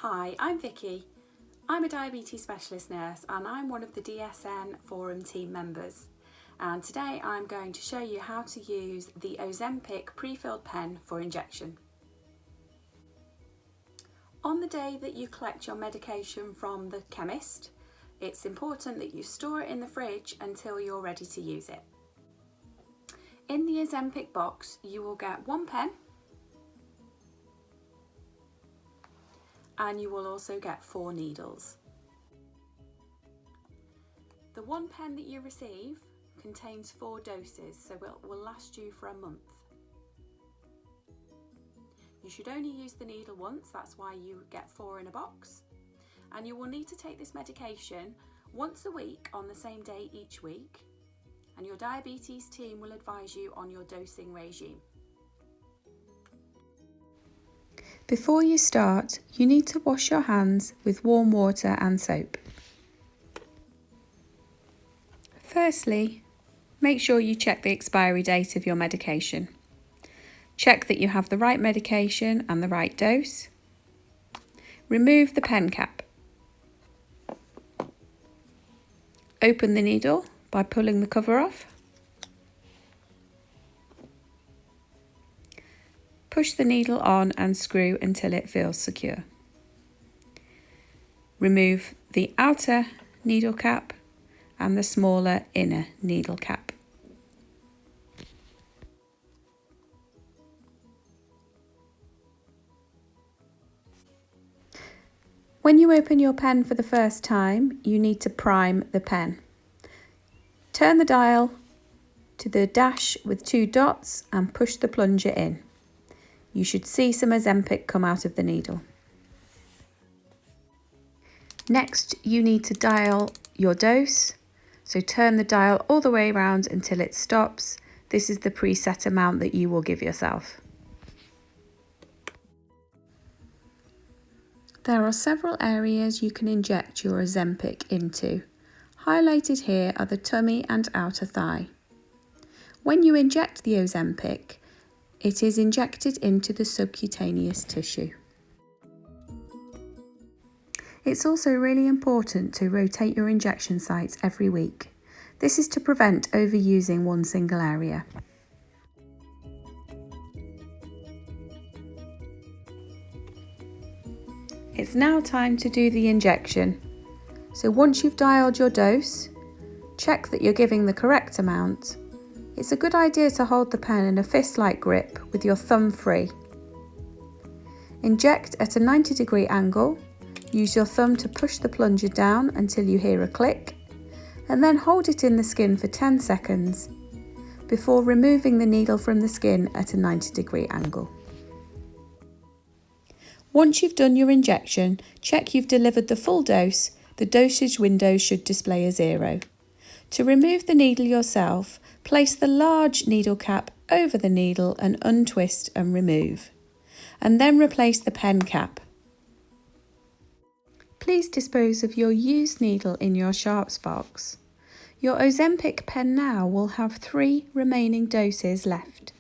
Hi, I'm Vicky. I'm a diabetes specialist nurse and I'm one of the DSN forum team members. And today I'm going to show you how to use the Ozempic pre-filled pen for injection. On the day that you collect your medication from the chemist, it's important that you store it in the fridge until you're ready to use it. In the Ozempic box, you will get one pen, and you will also get 4 needles. The one pen that you receive contains 4 doses, so it will last you for a month. You should only use the needle once, that's why you get 4 in a box. And you will need to take this medication once a week on the same day each week, and your diabetes team will advise you on your dosing regime. Before you start, you need to wash your hands with warm water and soap. Firstly, make sure you check the expiry date of your medication. Check that you have the right medication and the right dose. Remove the pen cap. Open the needle by pulling the cover off. Push the needle on and screw until it feels secure. Remove the outer needle cap and the smaller inner needle cap. When you open your pen for the first time, you need to prime the pen. Turn the dial to the dash with 2 dots and push the plunger in. You should see some Ozempic come out of the needle. Next, you need to dial your dose. So turn the dial all the way around until it stops. This is the preset amount that you will give yourself. There are several areas you can inject your Ozempic into. Highlighted here are the tummy and outer thigh. When you inject the Ozempic, it is injected into the subcutaneous tissue. It's also really important to rotate your injection sites every week. This is to prevent overusing one single area. It's now time to do the injection. So once you've dialed your dose, check that you're giving the correct amount. It's a good idea to hold the pen in a fist-like grip with your thumb free. Inject at a 90-degree angle. Use your thumb to push the plunger down until you hear a click, and then hold it in the skin for 10 seconds before removing the needle from the skin at a 90-degree angle. Once you've done your injection, check you've delivered the full dose. The dosage window should display a 0. To remove the needle yourself, place the large needle cap over the needle and untwist and remove, and then replace the pen cap. Please dispose of your used needle in your sharps box. Your Ozempic pen now will have 3 remaining doses left.